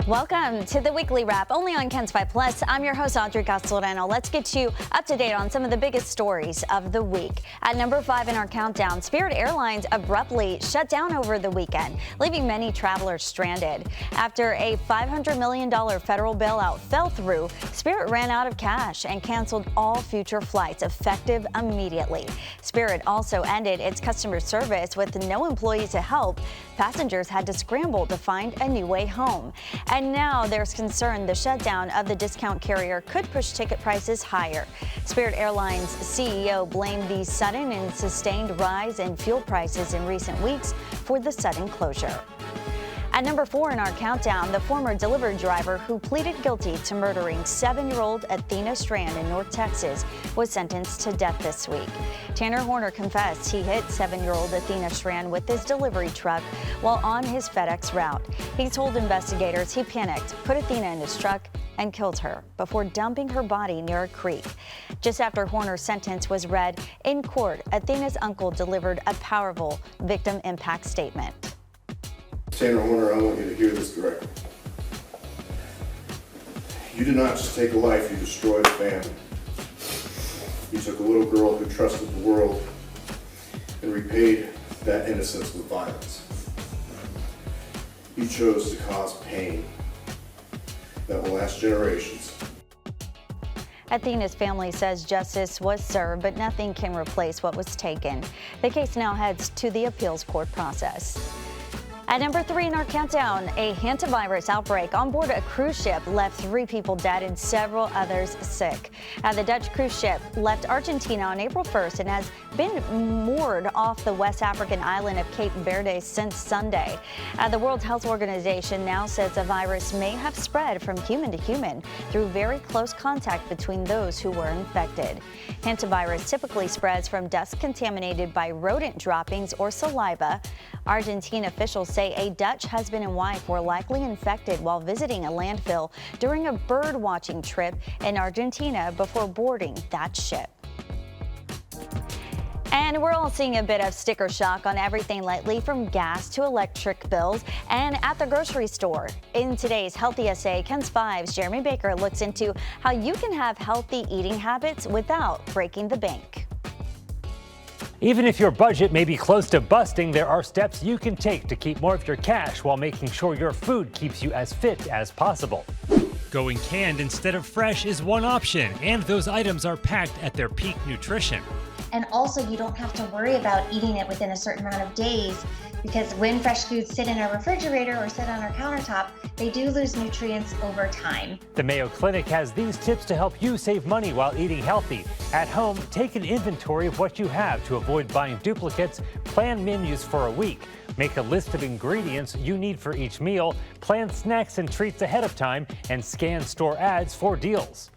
Welcome to the Weekly Wrap, only on KENS 5 Plus. I'm your host, Audrey Castoreno. Let's get you up to date on some of the biggest stories of the week. At number 5 in our countdown, Spirit Airlines abruptly shut down over the weekend, leaving many travelers stranded. After a $500 million federal bailout fell through, Spirit ran out of cash and canceled all future flights effective immediately. Spirit also ended its customer service with no employees to help. Passengers had to scramble to find a new way home. And now there's concern the shutdown of the discount carrier could push ticket prices higher. Spirit Airlines CEO blamed the sudden and sustained rise in fuel prices in recent weeks for the sudden closure. At number 4 in our countdown, the former delivery driver who pleaded guilty to murdering 7-year-old Athena Strand in North Texas was sentenced to death this week. Tanner Horner confessed he hit 7-year-old Athena Strand with his delivery truck while on his FedEx route. He told investigators he panicked, put Athena in his truck, and killed her before dumping her body near a creek. Just after Horner's sentence was read in court, Athena's uncle delivered a powerful victim impact statement. Tanner Horner, I want you to hear this directly. You did not just take a life, you destroyed a family. You took a little girl who trusted the world and repaid that innocence with violence. You chose to cause pain that will last generations. Athena's family says justice was served, but nothing can replace what was taken. The case now heads to the appeals court process. At number 3 in our countdown, a hantavirus outbreak on board a cruise ship left 3 people dead and several others sick. The Dutch cruise ship left Argentina on April 1st and has been moored off the West African island of Cape Verde since Sunday. The World Health Organization now says the virus may have spread from human to human through very close contact between those who were infected. Hantavirus typically spreads from dust contaminated by rodent droppings or saliva. Argentine officials say a Dutch husband and wife were likely infected while visiting a landfill during a bird watching trip in Argentina before boarding that ship. And we're all seeing a bit of sticker shock on everything lately, from gas to electric bills and at the grocery store. In today's Healthy Essay, KENS 5's Jeremy Baker looks into how you can have healthy eating habits without breaking the bank. Even if your budget may be close to busting, there are steps you can take to keep more of your cash while making sure your food keeps you as fit as possible. Going canned instead of fresh is one option, and those items are packed at their peak nutrition. And also, you don't have to worry about eating it within a certain amount of days, because when fresh foods sit in our refrigerator or sit on our countertop, they do lose nutrients over time. The Mayo Clinic has these tips to help you save money while eating healthy. At home, take an inventory of what you have to avoid buying duplicates. Plan menus for a week. Make a list of ingredients you need for each meal. Plan snacks and treats ahead of time, and scan store ads for deals.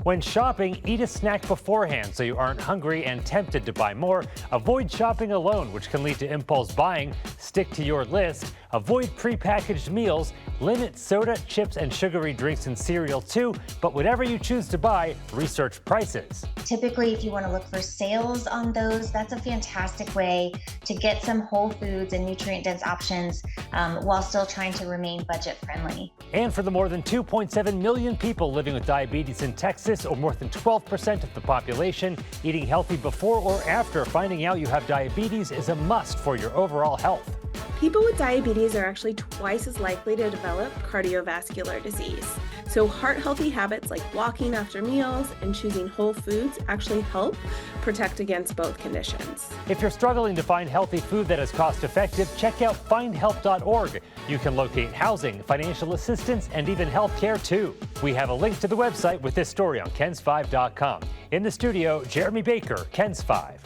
When shopping, eat a snack beforehand so you aren't hungry and tempted to buy more. Avoid shopping alone, which can lead to impulse buying. Stick to your list. Avoid prepackaged meals. Limit soda, chips, and sugary drinks and cereal too. But whatever you choose to buy, research prices. Typically, if you want to look for sales on those, that's a fantastic way to get some whole foods and nutrient-dense options while still trying to remain budget-friendly. And for the more than 2.7 million people living with diabetes in Texas, or more than 12% of the population, eating healthy before or after finding out you have diabetes is a must for your overall health. People with diabetes are actually twice as likely to develop cardiovascular disease. So heart-healthy habits like walking after meals and choosing whole foods actually help protect against both conditions. If you're struggling to find healthy food that is cost-effective, check out findhelp.org. You can locate housing, financial assistance, and even health care too. We have a link to the website with this story on KENS5.com. In the studio, Jeremy Baker, KENS 5.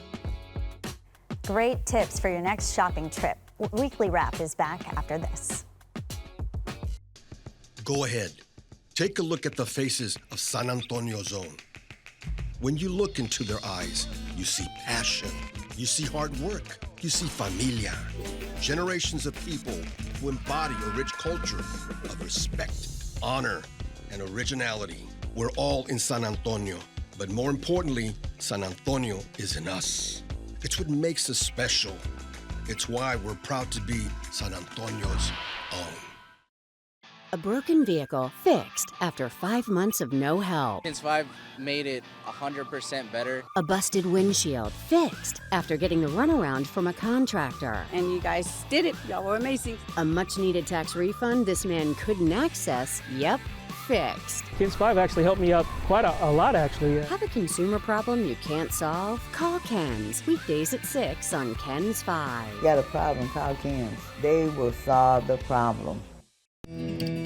Great tips for your next shopping trip. Weekly Wrap is back after this. Go ahead. Take a look at the faces of San Antonio Zone. When you look into their eyes, you see passion, you see hard work, you see familia. Generations of people who embody a rich culture of respect, honor, and originality. We're all in San Antonio, but more importantly, San Antonio is in us. It's what makes us special. It's why we're proud to be San Antonio's own. A broken vehicle fixed after 5 months of no help. KENS 5 made it 100% better. A busted windshield fixed after getting the runaround from a contractor. And you guys did it. Y'all were amazing. A much-needed tax refund this man couldn't access. Yep, fixed. KENS 5 actually helped me out quite a lot, actually. Have a consumer problem you can't solve? Call KENS. Weekdays at 6 on KENS 5. Got a problem, call KENS. They will solve the problem.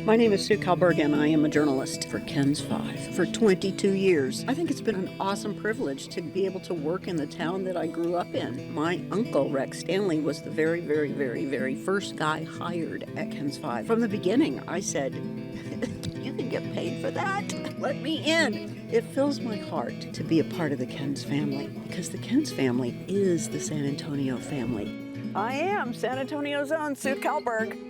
My name is Sue Kalberg, and I am a journalist for KENS 5 for 22 years. I think it's been an awesome privilege to be able to work in the town that I grew up in. My uncle, Rex Stanley, was the very, very, very, very first guy hired at KENS 5. From the beginning, I said, you can get paid for that? Let me in. It fills my heart to be a part of the KENS family, because the KENS family is the San Antonio family. I am San Antonio's own Sue Kalberg.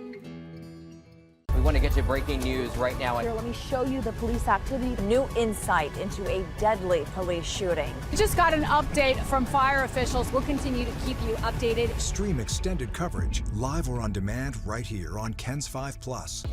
We want to get you breaking news right now. Here, let me show you the police activity. New insight into a deadly police shooting. We just got an update from fire officials. We'll continue to keep you updated. Stream extended coverage, live or on demand, right here on KENS 5+.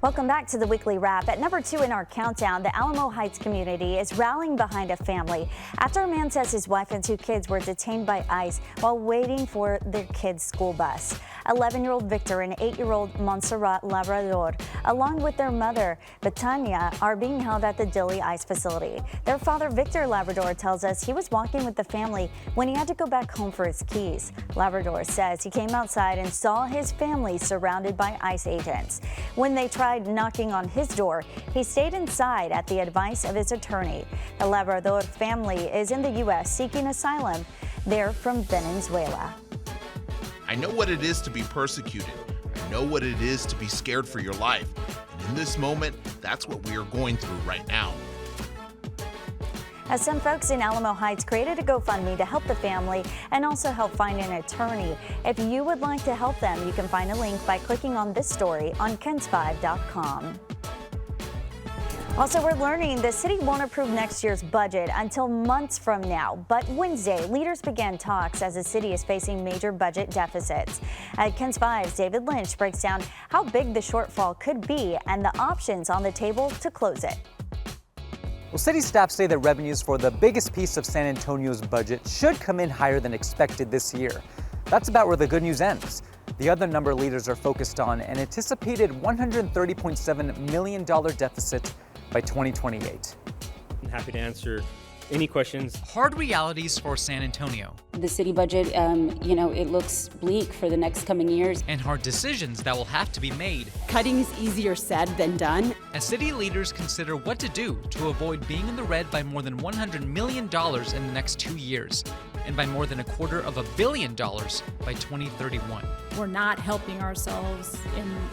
Welcome back to the Weekly Wrap. At number 2 in our countdown, the Alamo Heights community is rallying behind a family after a man says his wife and 2 kids were detained by ICE while waiting for their kids' school bus. 11-year-old Victor and 8-year-old Montserrat Labrador, along with their mother, Betania, are being held at the Dilley ICE facility. Their father, Victor Labrador, tells us he was walking with the family when he had to go back home for his keys. Labrador says he came outside and saw his family surrounded by ICE agents. When they tried knocking on his door, he stayed inside at the advice of his attorney. The Labrador family is in the U.S. seeking asylum. They're from Venezuela. I know what it is to be persecuted. I know what it is to be scared for your life. And in this moment, that's what we are going through right now. As some folks in Alamo Heights created a GoFundMe to help the family and also help find an attorney. If you would like to help them, you can find a link by clicking on this story on KENS5.com. Also, we're learning the city won't approve next year's budget until months from now. But Wednesday, leaders began talks as the city is facing major budget deficits. At KENS 5's David Lynch breaks down how big the shortfall could be and the options on the table to close it. Well, city staff say that revenues for the biggest piece of San Antonio's budget should come in higher than expected this year. That's about where the good news ends. The other number leaders are focused on an anticipated $130.7 million deficit by 2028. I'm happy to answer any questions. Hard realities for San Antonio. The city budget, it looks bleak for the next coming years. And hard decisions that will have to be made. Cutting is easier said than done. As city leaders consider what to do to avoid being in the red by more than $100 million in the next 2 years, and by more than $250 million by 2031. We're not helping ourselves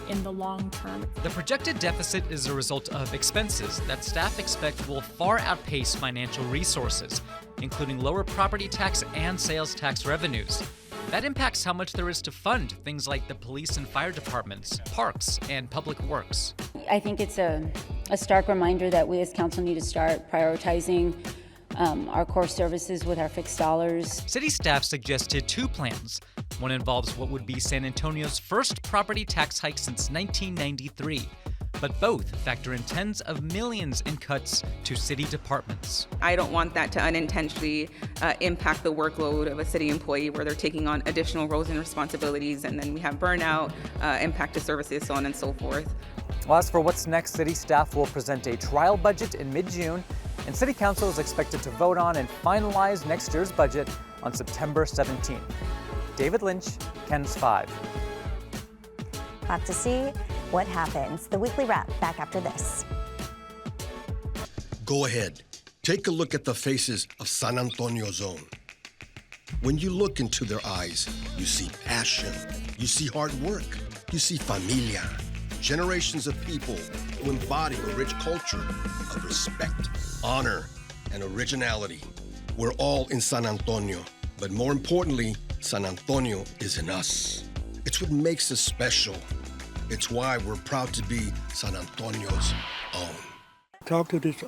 in the long term. The projected deficit is a result of expenses that staff expect will far outpace financial resources, including lower property tax and sales tax revenues. That impacts how much there is to fund things like the police and fire departments, parks, and public works. I think it's a stark reminder that we as council need to start prioritizing our core services with our fixed dollars. City staff suggested 2 plans. One involves what would be San Antonio's first property tax hike since 1993. But both factor in tens of millions in cuts to city departments. I don't want that to unintentionally impact the workload of a city employee where they're taking on additional roles and responsibilities, and then we have burnout, impact to services, so on and so forth. Well, as for what's next, city staff will present a trial budget in mid-June, and city council is expected to vote on and finalize next year's budget on September 17th. David Lynch, KENS 5. Have to see what happens. The Weekly Wrap back after this. Go ahead. Take a look at the faces of San Antonio Zone. When you look into their eyes, you see passion. You see hard work. You see familia. Generations of people who embody a rich culture of respect, honor, and originality. We're all in San Antonio, but more importantly, San Antonio is in us. It's what makes us special. It's why we're proud to be San Antonio's own. Talked to this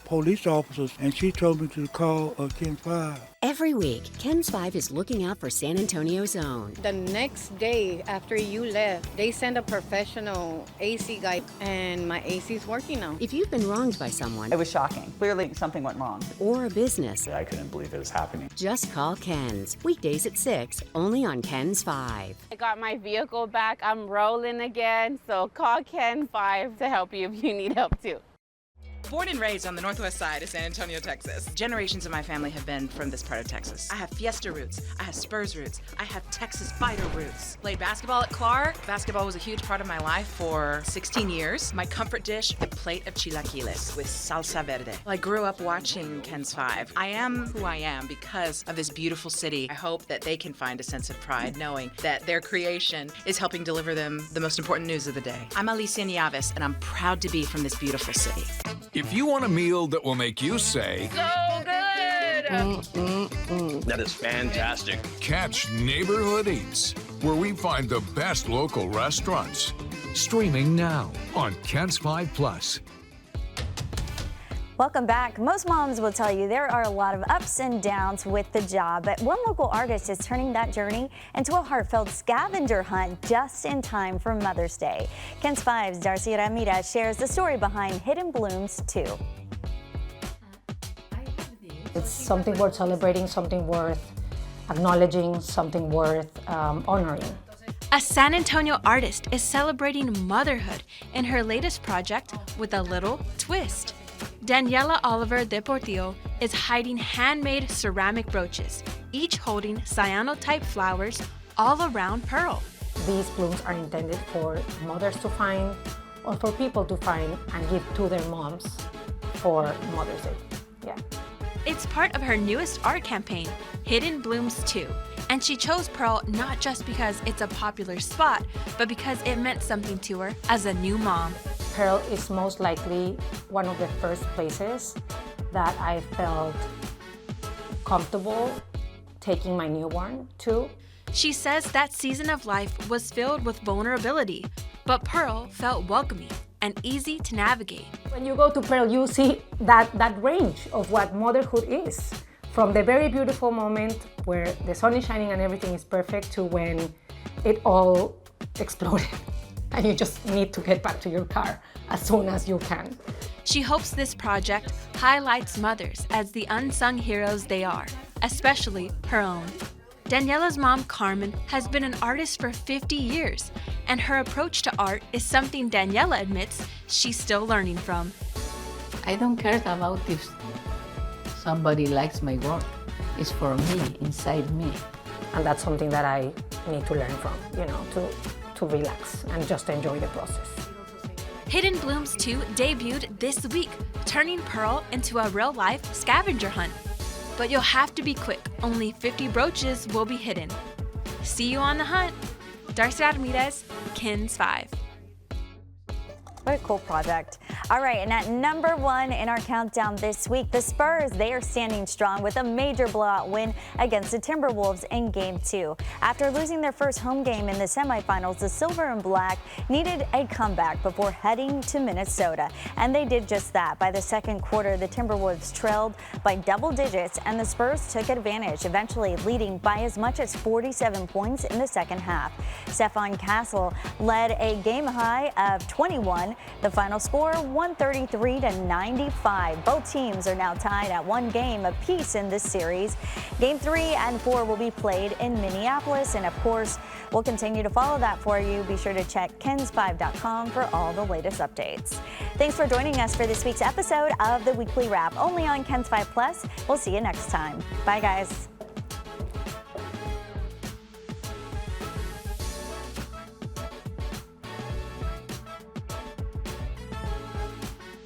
police officer, and she told me to call KENS 5. Every week, KENS 5 is looking out for San Antonio's own. The next day after you left, they sent a professional AC guy, and my AC's working now. If you've been wronged by someone, it was shocking. Clearly something went wrong. Or a business, I couldn't believe it was happening. Just call KENS. Weekdays at 6, only on KENS 5. I got my vehicle back. I'm rolling again, so call KENS 5 to help you if you need help too. Born and raised on the northwest side of San Antonio, Texas. Generations of my family have been from this part of Texas. I have Fiesta roots, I have Spurs roots, I have Texas Fighter roots. Played basketball at Clark. Basketball was a huge part of my life for 16 years. My comfort dish, a plate of chilaquiles with salsa verde. I grew up watching KENS 5. I am who I am because of this beautiful city. I hope that they can find a sense of pride knowing that their creation is helping deliver them the most important news of the day. I'm Alicia Nieves, and I'm proud to be from this beautiful city. If you want a meal that will make you say, so good! That is fantastic. Catch Neighborhood Eats, where we find the best local restaurants. Streaming now on KENS 5 Plus. Welcome back. Most moms will tell you there are a lot of ups and downs with the job, but one local artist is turning that journey into a heartfelt scavenger hunt just in time for Mother's Day. KENS 5's Darcy Ramirez shares the story behind Hidden Blooms 2. It's something worth celebrating, something worth acknowledging, something worth honoring. A San Antonio artist is celebrating motherhood in her latest project with a little twist. Daniela Oliver de Portillo is hiding handmade ceramic brooches, each holding cyano-type flowers all around Pearl. These blooms are intended for mothers to find or for people to find and give to their moms for Mother's Day. Yeah. It's part of her newest art campaign, Hidden Blooms 2. And she chose Pearl not just because it's a popular spot, but because it meant something to her as a new mom. Pearl is most likely one of the first places that I felt comfortable taking my newborn to. She says that season of life was filled with vulnerability, but Pearl felt welcoming and easy to navigate. When you go to Pearl, you see that range of what motherhood is. From the very beautiful moment where the sun is shining and everything is perfect to when it all exploded and you just need to get back to your car as soon as you can. She hopes this project highlights mothers as the unsung heroes they are, especially her own. Daniela's mom, Carmen, has been an artist for 50 years, and her approach to art is something Daniela admits she's still learning from. I don't care about if somebody likes my work. It's for me, inside me. And that's something that I need to learn from, to relax and just enjoy the process. Hidden Blooms 2 debuted this week, turning Pearl into a real-life scavenger hunt. But you'll have to be quick. Only 50 brooches will be hidden. See you on the hunt. Darcy Ramirez, KENS 5. What a cool project. All right, and at number 1 in our countdown this week, the Spurs, they are standing strong with a major blowout win against the Timberwolves in Game 2. After losing their first home game in the semifinals, the Silver and Black needed a comeback before heading to Minnesota, and they did just that. By the second quarter, the Timberwolves trailed by double digits, and the Spurs took advantage, eventually leading by as much as 47 points in the second half. Stephon Castle led a game high of 21. The final score, 133-95. Both teams are now tied at 1 game apiece in this series. Game 3 and 4 will be played in Minneapolis, and of course, we'll continue to follow that for you. Be sure to check KENS5.com for all the latest updates. Thanks for joining us for this week's episode of the Weekly Wrap, only on KENS 5 Plus. We'll see you next time. Bye, guys.